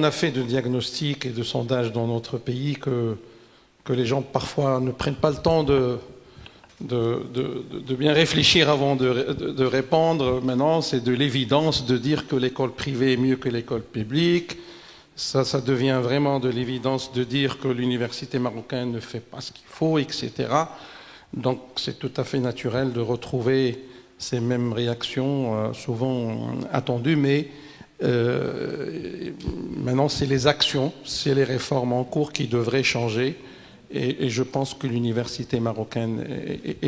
a fait de diagnostics et de sondages dans notre pays que les gens parfois ne prennent pas le temps de bien réfléchir avant de répondre. Maintenant, c'est de l'évidence de dire que l'école privée est mieux que l'école publique. Ça devient vraiment de l'évidence de dire que l'université marocaine ne fait pas ce qu'il faut, etc. Donc, c'est tout à fait naturel de retrouver ces mêmes réactions, souvent attendues, mais maintenant, c'est les actions, c'est les réformes en cours qui devraient changer. Et je pense que l'université marocaine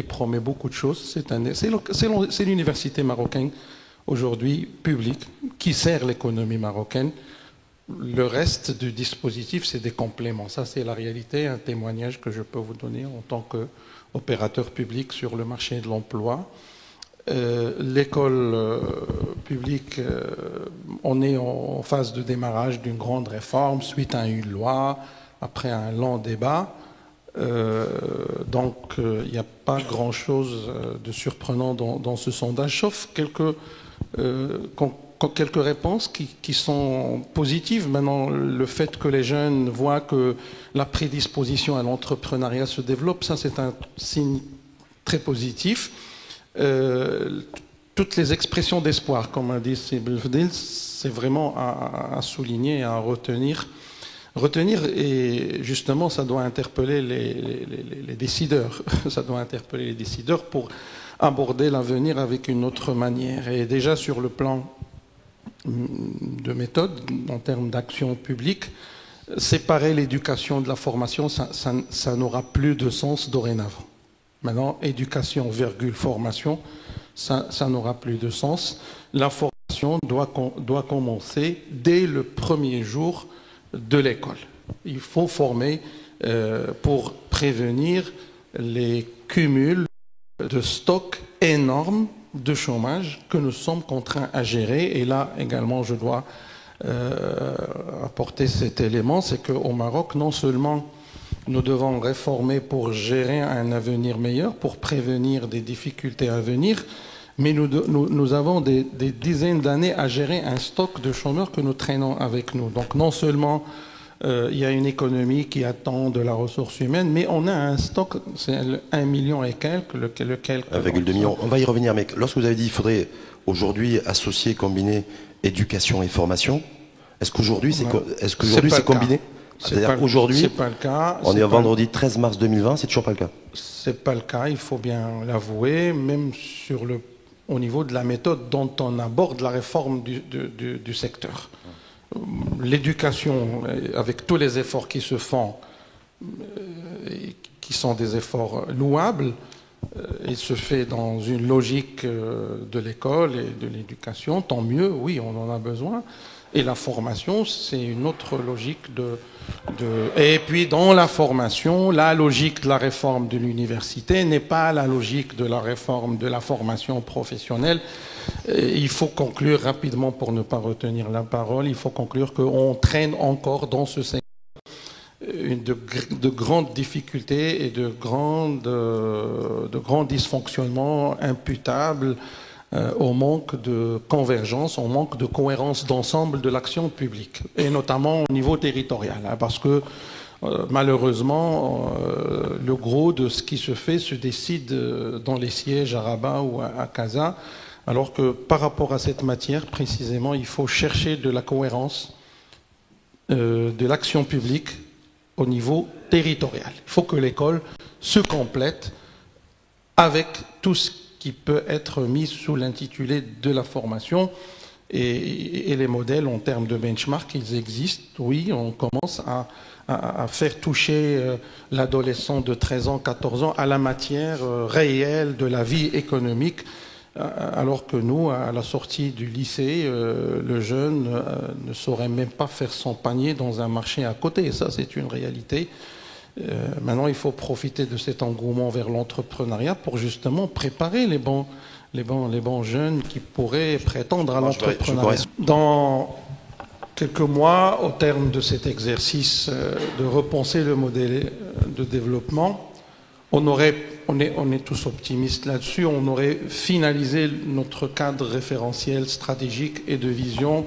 promet beaucoup de choses. C'est l'université marocaine aujourd'hui publique qui sert l'économie marocaine. Le reste du dispositif, c'est des compléments. Ça, c'est la réalité, un témoignage que je peux vous donner en tant qu'opérateur public sur le marché de l'emploi. L'école publique, on est en phase de démarrage d'une grande réforme suite à une loi, après un long débat. Donc, il n'y a pas grand-chose de surprenant dans ce sondage, sauf quelques réponses qui sont positives. Maintenant, le fait que les jeunes voient que la prédisposition à l'entrepreneuriat se développe, ça c'est un signe très positif. Toutes les expressions d'espoir, comme a dit Sybil Fdil, c'est vraiment à souligner et à retenir. Et justement, ça doit interpeller les décideurs. Ça doit interpeller les décideurs pour aborder l'avenir avec une autre manière. Et déjà sur le plan de méthode, en termes d'action publique, séparer l'éducation de la formation, ça n'aura plus de sens dorénavant. Maintenant, éducation, formation, ça n'aura plus de sens. La formation doit commencer dès le premier jour de l'école. Il faut former pour prévenir les cumuls de stocks énormes de chômage que nous sommes contraints à gérer. Et là également, je dois apporter cet élément, c'est qu'au Maroc, non seulement nous devons réformer pour gérer un avenir meilleur, pour prévenir des difficultés à venir, mais nous avons des dizaines d'années à gérer un stock de chômeurs que nous traînons avec nous. Donc non seulement il y a une économie qui attend de la ressource humaine, mais on a un stock, c'est 1 million et quelques, 1,2 million. On va y revenir, mais lorsque vous avez dit qu'il faudrait aujourd'hui associer, combiner éducation et formation, est-ce qu'aujourd'hui c'est combiné? C'est-à-dire aujourd'hui, c'est pas le cas. On est vendredi 13 mars 2020, c'est toujours pas le cas. C'est pas le cas, il faut bien l'avouer, même au niveau de la méthode dont on aborde la réforme du secteur. L'éducation, avec tous les efforts qui se font, qui sont des efforts louables, il se fait dans une logique de l'école et de l'éducation, tant mieux, oui, on en a besoin. Et la formation, c'est une autre logique Et puis, dans la formation, la logique de la réforme de l'université n'est pas la logique de la réforme de la formation professionnelle. Il faut conclure rapidement, pour ne pas retenir la parole, il faut conclure qu'on traîne encore dans ce secteur de grandes difficultés et de grands dysfonctionnements imputables au manque de convergence, au manque de cohérence d'ensemble de l'action publique, et notamment au niveau territorial, parce que malheureusement, le gros de ce qui se fait se décide dans les sièges à Rabat ou à Casa, alors que par rapport à cette matière, précisément, il faut chercher de la cohérence de l'action publique au niveau territorial. Il faut que l'école se complète avec tout ce qui peut être mis sous l'intitulé de la formation, et les modèles en termes de benchmark, ils existent. Oui, on commence à faire toucher l'adolescent de 13 ans, 14 ans à la matière réelle de la vie économique, alors que nous, à la sortie du lycée, le jeune ne saurait même pas faire son panier dans un marché à côté. Et ça, c'est une réalité. Maintenant, il faut profiter de cet engouement vers l'entrepreneuriat pour justement préparer les bons jeunes qui pourraient prétendre à l'entrepreneuriat. Dans quelques mois, au terme de cet exercice de repenser le modèle de développement, on est tous optimistes là-dessus, on aurait finalisé notre cadre référentiel stratégique et de vision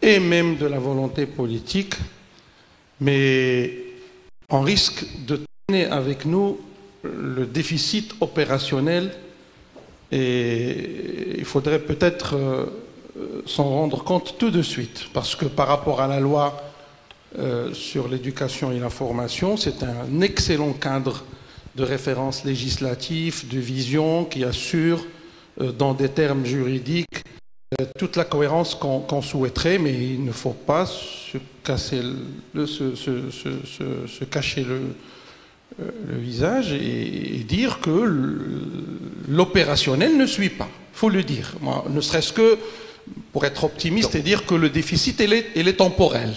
et même de la volonté politique, mais on risque de traîner avec nous le déficit opérationnel et il faudrait peut-être s'en rendre compte tout de suite, parce que par rapport à la loi sur l'éducation et la formation, c'est un excellent cadre de référence législatif, de vision qui assure, dans des termes juridiques, toute la cohérence qu'on souhaiterait, mais il ne faut pas se cacher le visage et dire que l'opérationnel ne suit pas. Il faut le dire. Moi, ne serait-ce que pour être optimiste et dire que le déficit, il est temporel.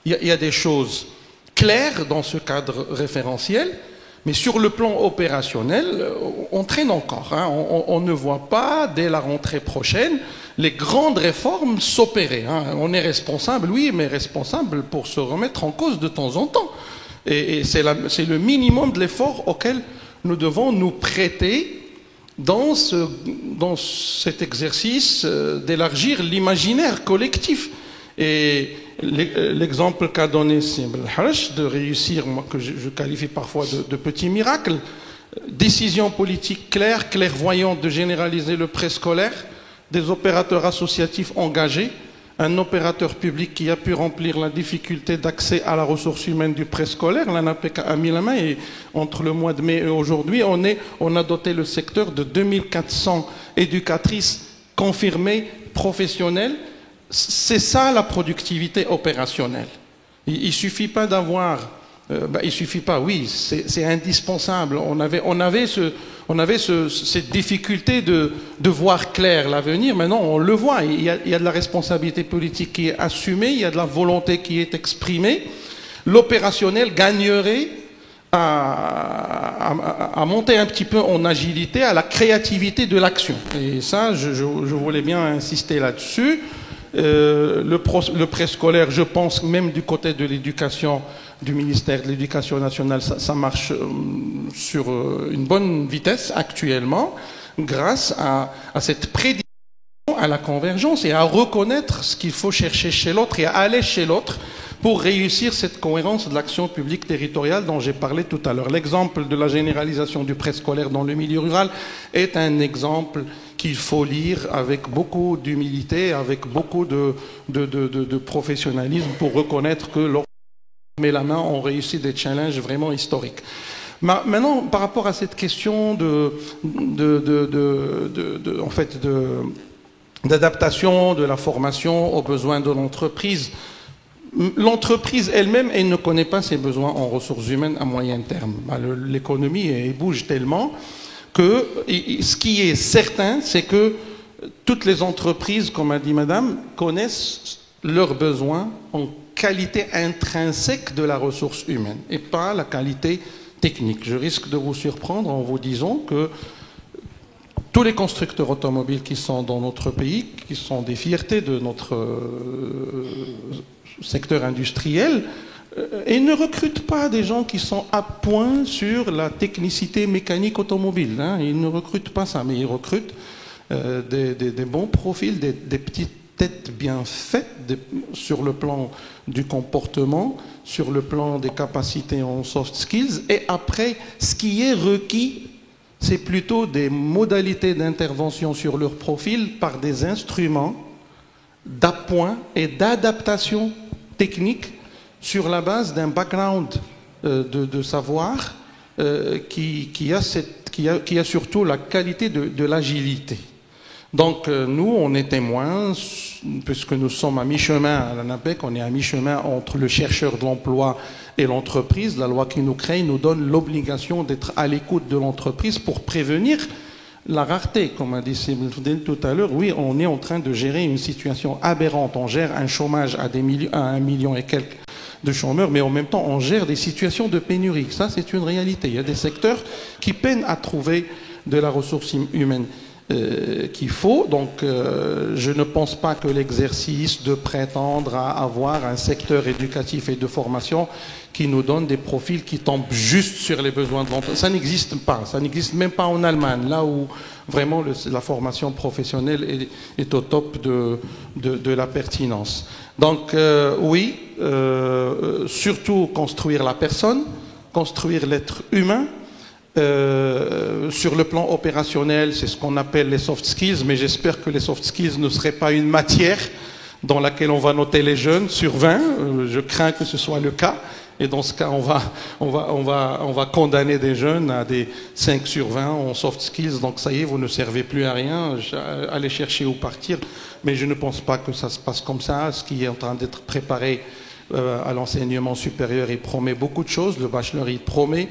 Il y a des choses claires dans ce cadre référentiel, mais sur le plan opérationnel, on traîne encore. Hein. On ne voit pas, dès la rentrée prochaine, les grandes réformes s'opérer. Hein. On est responsable, oui, mais responsable pour se remettre en cause de temps en temps. Et c'est le minimum de l'effort auquel nous devons nous prêter dans cet exercice d'élargir l'imaginaire collectif. Et l'exemple qu'a donné Sib El-Harj de réussir, moi, que je qualifie parfois de petit miracle, décision politique claire, clairvoyante de généraliser le préscolaire, des opérateurs associatifs engagés, un opérateur public qui a pu remplir la difficulté d'accès à la ressource humaine du préscolaire. L'ANAPEC a mis la main et entre le mois de mai et aujourd'hui, on a doté le secteur de 2400 éducatrices confirmées, professionnelles. C'est ça la productivité opérationnelle. Il ne suffit pas d'avoir... il suffit pas, oui, c'est indispensable. On avait cette difficulté de voir clair l'avenir. Maintenant, on le voit. Il y a de la responsabilité politique qui est assumée, il y a de la volonté qui est exprimée. L'opérationnel gagnerait à monter un petit peu en agilité, à la créativité de l'action. Et ça, je voulais bien insister là-dessus. Le préscolaire, je pense, même du côté de l'éducation, du ministère de l'Éducation nationale, ça marche sur une bonne vitesse actuellement, grâce à cette prédiction, à la convergence et à reconnaître ce qu'il faut chercher chez l'autre et à aller chez l'autre pour réussir cette cohérence de l'action publique territoriale dont j'ai parlé tout à l'heure. L'exemple de la généralisation du préscolaire dans le milieu rural est un exemple qu'il faut lire avec beaucoup d'humilité, avec beaucoup de professionnalisme pour reconnaître que lorsqu'on met la main, on réussit des challenges vraiment historiques. Maintenant, par rapport à cette question d'adaptation de la formation aux besoins de l'entreprise, l'entreprise elle-même, elle ne connaît pas ses besoins en ressources humaines à moyen terme. L'économie, elle bouge tellement que ce qui est certain, c'est que toutes les entreprises, comme a dit madame, connaissent leurs besoins en qualité intrinsèque de la ressource humaine et pas la qualité technique. Je risque de vous surprendre en vous disant que tous les constructeurs automobiles qui sont dans notre pays, qui sont des fiertés de notre secteur industriel, ils ne recrutent pas des gens qui sont à point sur la technicité mécanique automobile. Hein. Ils ne recrutent pas ça, mais ils recrutent des bons profils, des petites têtes bien faites sur le plan du comportement, sur le plan des capacités en soft skills. Et après, ce qui est requis, c'est plutôt des modalités d'intervention sur leur profil par des instruments d'appoint et d'adaptation technique sur la base d'un background de savoir qui a surtout la qualité de l'agilité. Donc nous, on est témoins, puisque nous sommes à mi-chemin à l'ANAPEC, on est à mi-chemin entre le chercheur de l'emploi et l'entreprise. La loi qui nous crée nous donne l'obligation d'être à l'écoute de l'entreprise pour prévenir la rareté. Comme a dit Sib tout à l'heure, oui, on est en train de gérer une situation aberrante. On gère un chômage à 1 million et quelques de chômeurs, mais en même temps, on gère des situations de pénurie. Ça, c'est une réalité. Il y a des secteurs qui peinent à trouver de la ressource humaine. qu'il faut. Donc, je ne pense pas que l'exercice de prétendre à avoir un secteur éducatif et de formation qui nous donne des profils qui tombent juste sur les besoins de l'emploi. Ça n'existe pas. Ça n'existe même pas en Allemagne, là où vraiment la formation professionnelle est au top de la pertinence. Donc, oui, surtout construire la personne, construire l'être humain. Sur le plan opérationnel, c'est ce qu'on appelle les soft skills, mais j'espère que les soft skills ne seraient pas une matière dans laquelle on va noter les jeunes sur 20. Je crains que ce soit le cas. Et dans ce cas, on va condamner des jeunes à des 5 sur 20 en soft skills. Donc ça y est, vous ne servez plus à rien. Allez chercher ou partir. Mais je ne pense pas que ça se passe comme ça. Ce qui est en train d'être préparé à l'enseignement supérieur, il promet beaucoup de choses. Le bachelor, il promet.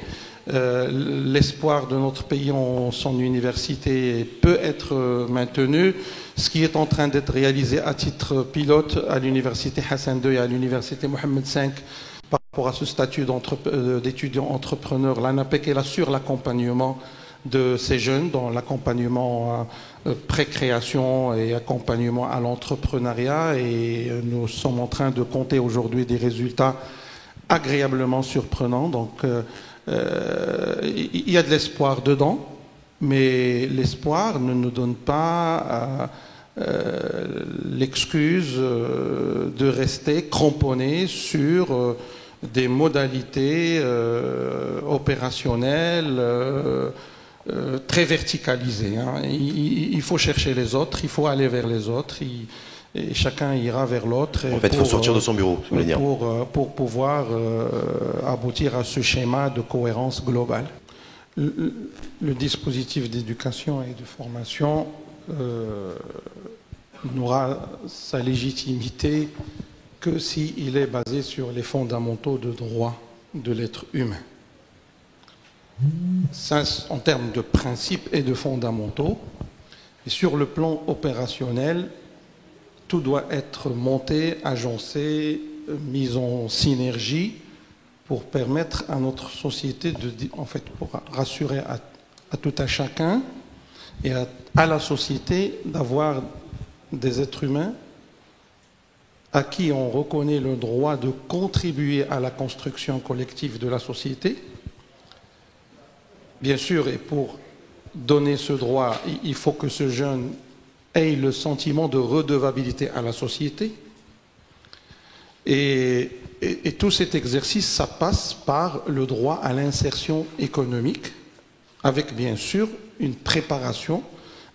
L'espoir de notre pays en son université peut être maintenu. Ce qui est en train d'être réalisé à titre pilote à l'université Hassan II et à l'université Mohammed V par rapport à ce statut d'étudiant entrepreneur, l'ANAPEC, elle assure l'accompagnement de ces jeunes dans l'accompagnement pré-création et accompagnement à l'entrepreneuriat, et nous sommes en train de compter aujourd'hui des résultats agréablement surprenants. Donc il y a de l'espoir dedans, mais l'espoir ne nous donne pas l'excuse de rester cramponné sur des modalités opérationnelles très verticalisées. Hein. Il faut chercher les autres, il faut aller vers les autres, et chacun ira vers l'autre. En fait, il faut sortir de son bureau, vous voulez dire. Pour pouvoir aboutir à ce schéma de cohérence globale. Le dispositif d'éducation et de formation n'aura sa légitimité que s'il est basé sur les fondamentaux de droit de l'être humain. Ça, en termes de principes et de fondamentaux. Et sur le plan opérationnel, tout doit être monté, agencé, mis en synergie pour permettre à notre société, pour rassurer à tout à chacun et à la société d'avoir des êtres humains à qui on reconnaît le droit de contribuer à la construction collective de la société. Bien sûr, et pour donner ce droit, il faut que ce jeune ait le sentiment de redevabilité à la société. Et tout cet exercice, ça passe par le droit à l'insertion économique, avec bien sûr une préparation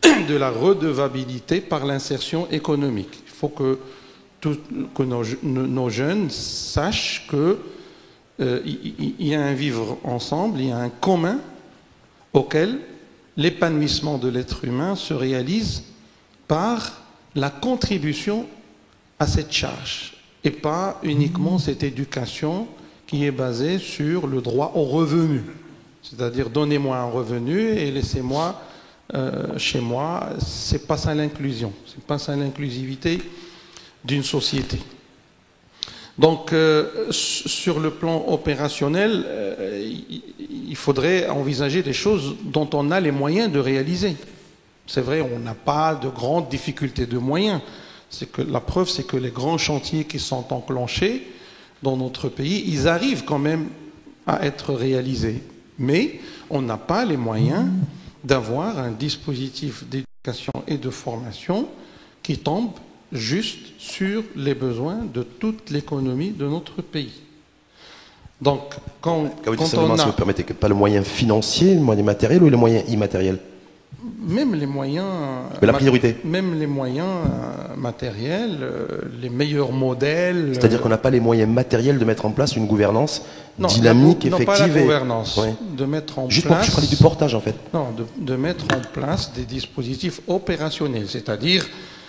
de la redevabilité par l'insertion économique. Il faut que nos jeunes sachent qu'il y a un vivre ensemble, il y a un commun auquel l'épanouissement de l'être humain se réalise par la contribution à cette charge, et pas uniquement cette éducation qui est basée sur le droit au revenu. C'est-à-dire, donnez-moi un revenu et laissez-moi chez moi. C'est pas ça l'inclusion, c'est pas ça l'inclusivité d'une société. Donc, sur le plan opérationnel, il faudrait envisager des choses dont on a les moyens de réaliser. C'est vrai, on n'a pas de grandes difficultés de moyens. La preuve, c'est que les grands chantiers qui sont enclenchés dans notre pays, ils arrivent quand même à être réalisés. Mais on n'a pas les moyens d'avoir un dispositif d'éducation et de formation qui tombe juste sur les besoins de toute l'économie de notre pays. Donc, quand on a... Si vous permettez, pas le moyen financier, le moyen matériel ou le moyen immatériel? Même les moyens... Mais la priorité? Même les moyens matériels, les meilleurs modèles... C'est-à-dire qu'on n'a pas les moyens matériels de mettre en place une gouvernance dynamique, effective... Non, pas la gouvernance. De mettre en Juste place... pour que je parlais du portage, en fait. Non, de mettre en place des dispositifs opérationnels, c'est-à-dire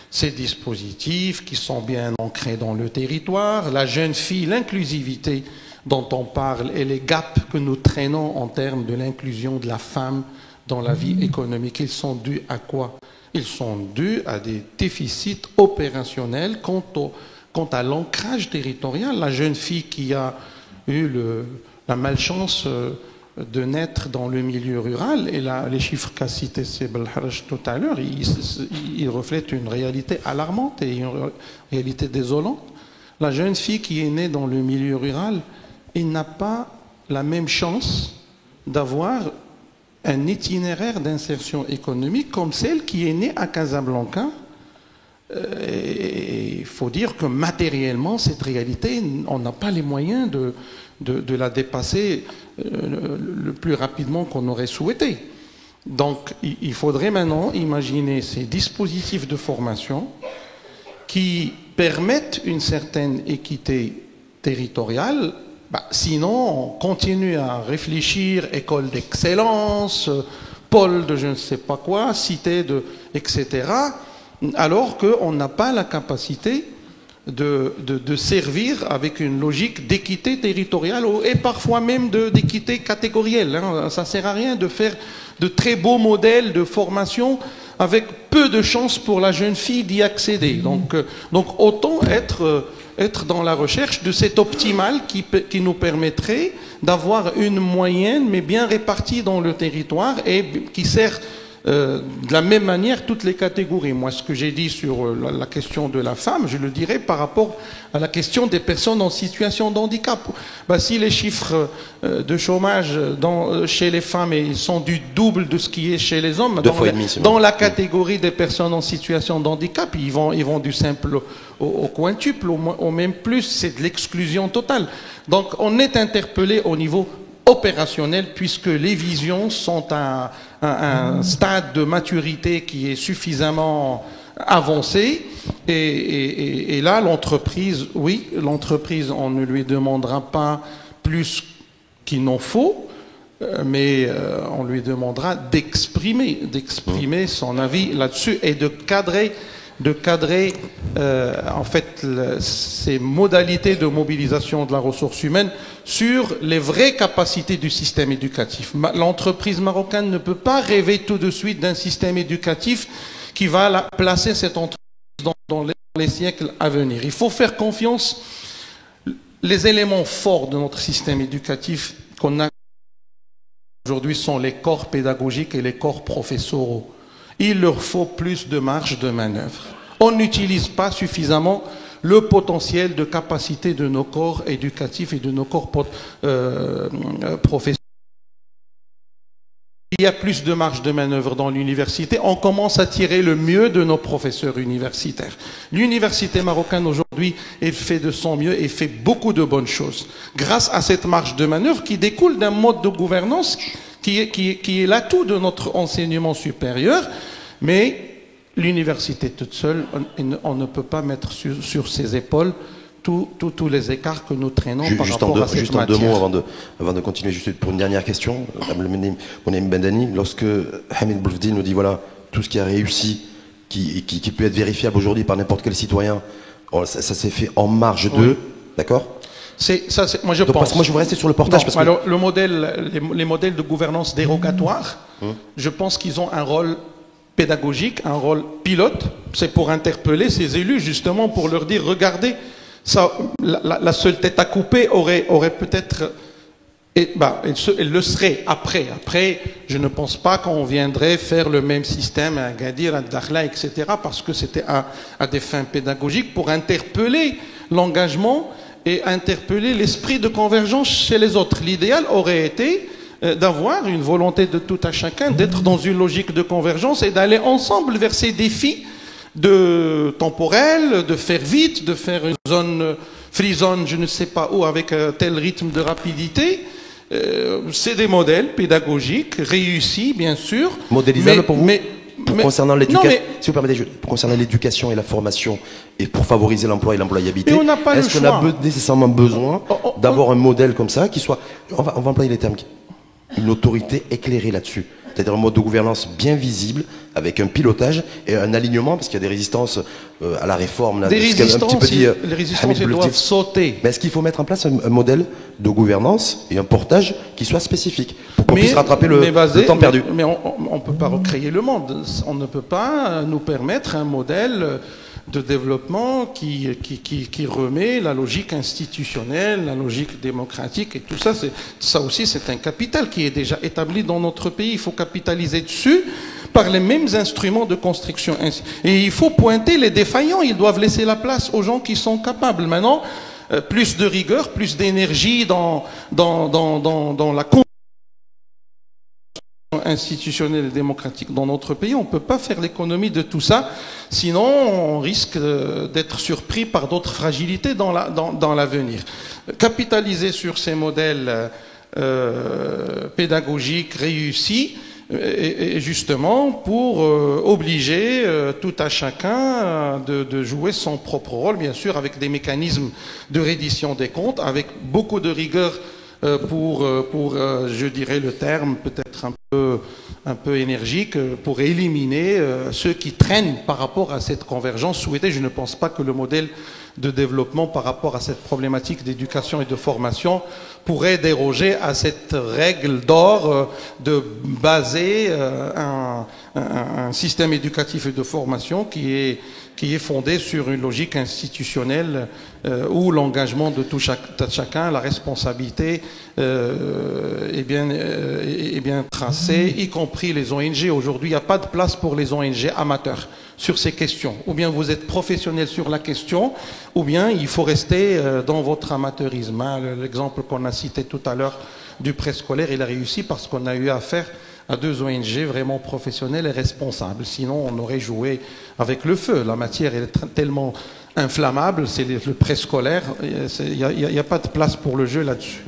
ces dispositifs qui sont bien ancrés dans le territoire, la jeune fille, l'inclusivité dont on parle et les gaps que nous traînons en termes de l'inclusion de la femme dans la vie économique, ils sont dus à quoi? Ils sont dus à des déficits opérationnels quant à l'ancrage territorial. La jeune fille qui a eu la malchance de naître dans le milieu rural. Et là, les chiffres qu'a cités Seb El-Harj tout à l'heure, ils reflètent une réalité alarmante et une réalité désolante. La jeune fille qui est née dans le milieu rural, elle n'a pas la même chance d'avoir un itinéraire d'insertion économique comme celle qui est née à Casablanca. Il faut dire que matériellement, cette réalité, on n'a pas les moyens de la dépasser le plus rapidement qu'on aurait souhaité. Donc, il faudrait maintenant imaginer ces dispositifs de formation qui permettent une certaine équité territoriale. Sinon, on continue à réfléchir, école d'excellence, pôle de je ne sais pas quoi, cité de, etc., alors qu'on n'a pas la capacité de servir avec une logique d'équité territoriale et parfois même d'équité catégorielle. Ça ne sert à rien de faire de très beaux modèles de formation avec peu de chances pour la jeune fille d'y accéder. Donc autant être dans la recherche de cet optimal qui nous permettrait d'avoir une moyenne mais bien répartie dans le territoire et qui sert de la même manière toutes les catégories. Moi, ce que j'ai dit sur la question de la femme, je le dirais par rapport à la question des personnes en situation de handicap. Si les chiffres de chômage chez les femmes ils sont du double de ce qui est chez les hommes, dans la catégorie des personnes en situation de handicap, ils vont du simple au quintuple, au même plus, c'est de l'exclusion totale. Donc on est interpellé au niveau opérationnel puisque les visions sont à un stade de maturité qui est suffisamment avancé et là l'entreprise, oui, l'entreprise on ne lui demandera pas plus qu'il n'en faut, mais on lui demandera d'exprimer son avis là-dessus et de cadrer en fait ces modalités de mobilisation de la ressource humaine sur les vraies capacités du système éducatif. L'entreprise marocaine ne peut pas rêver tout de suite d'un système éducatif qui va placer cette entreprise dans les siècles à venir. Il faut faire confiance. Les éléments forts de notre système éducatif qu'on a aujourd'hui sont les corps pédagogiques et les corps professoraux. Il leur faut plus de marge de manœuvre. On n'utilise pas suffisamment le potentiel de capacité de nos corps éducatifs et de nos corps professionnels. Il y a plus de marge de manœuvre dans l'université. On commence à tirer le mieux de nos professeurs universitaires. L'université marocaine aujourd'hui, elle fait de son mieux et fait beaucoup de bonnes choses. Grâce à cette marge de manœuvre qui découle d'un mode de gouvernance qui est l'atout de notre enseignement supérieur, mais l'université toute seule, on ne peut pas mettre sur ses épaules tous les écarts que nous traînons par rapport à cette juste en 2 mots avant de continuer, juste pour une dernière question. Monem Bendani, lorsque Hamid Boulfdi nous dit voilà, tout ce qui a réussi, qui peut être vérifiable aujourd'hui par n'importe quel citoyen, ça s'est fait en marge d'eux, d'accord ? Moi je pense. Parce que moi je veux rester sur le portage. Non, alors, les modèles de gouvernance dérogatoires, je pense qu'ils ont un rôle pédagogique, un rôle pilote. C'est pour interpeller ces élus, justement, pour leur dire regardez, ça, la seule tête à couper aurait peut-être. Elle le serait après. Après, je ne pense pas qu'on viendrait faire le même système à Agadir, à Dakhla, etc., parce que c'était à des fins pédagogiques pour interpeller l'engagement et interpeller l'esprit de convergence chez les autres. L'idéal aurait été d'avoir une volonté de tout à chacun, d'être dans une logique de convergence et d'aller ensemble vers ces défis temporels, de faire vite, de faire une zone, free zone, je ne sais pas où, avec tel rythme de rapidité. C'est des modèles pédagogiques réussis, bien sûr. Modélisables pour vous concernant l'éducation, si vous permettez, concernant l'éducation et la formation et pour favoriser l'emploi et l'employabilité, est-ce qu'on a nécessairement besoin d'avoir un modèle comme ça qui soit, on va employer les termes, une autorité éclairée là-dessus, c'est-à-dire un mode de gouvernance bien visible avec un pilotage et un alignement, parce qu'il y a des résistances à la réforme. Là, les résistances doivent sauter. Mais est-ce qu'il faut mettre en place un modèle de gouvernance et un portage qui soit spécifique pour qu'on puisse rattraper le temps perdu? Mais on ne peut pas recréer le monde. On ne peut pas nous permettre un modèle de développement qui remet la logique institutionnelle, la logique démocratique et tout ça. Ça aussi, c'est un capital qui est déjà établi dans notre pays. Il faut capitaliser dessus par les mêmes instruments de construction. Et il faut pointer les défaillants. Ils doivent laisser la place aux gens qui sont capables. Maintenant, plus de rigueur, plus d'énergie dans la institutionnelle et démocratique dans notre pays. On ne peut pas faire l'économie de tout ça, sinon on risque d'être surpris par d'autres fragilités dans l'avenir. Capitaliser sur ces modèles pédagogiques réussis, et justement pour obliger tout à chacun de jouer son propre rôle, bien sûr avec des mécanismes de reddition des comptes, avec beaucoup de rigueur pour je dirais le terme peut-être un peu énergique, pour éliminer ceux qui traînent par rapport à cette convergence souhaitée. Je ne pense pas que le modèle de développement par rapport à cette problématique d'éducation et de formation pourrait déroger à cette règle d'or de baser un système éducatif et de formation qui est fondé sur une logique institutionnelle où l'engagement de tout chacun, la responsabilité est bien tracée, y compris les ONG. Aujourd'hui, il n'y a pas de place pour les ONG amateurs sur ces questions. Ou bien vous êtes professionnel sur la question, ou bien il faut rester dans votre amateurisme. L'exemple qu'on a cité tout à l'heure du préscolaire, il a réussi parce qu'on a eu affaire à 2 ONG vraiment professionnelles et responsables. Sinon, on aurait joué avec le feu. La matière est tellement inflammable, c'est le préscolaire, il n'y a pas de place pour le jeu là-dessus.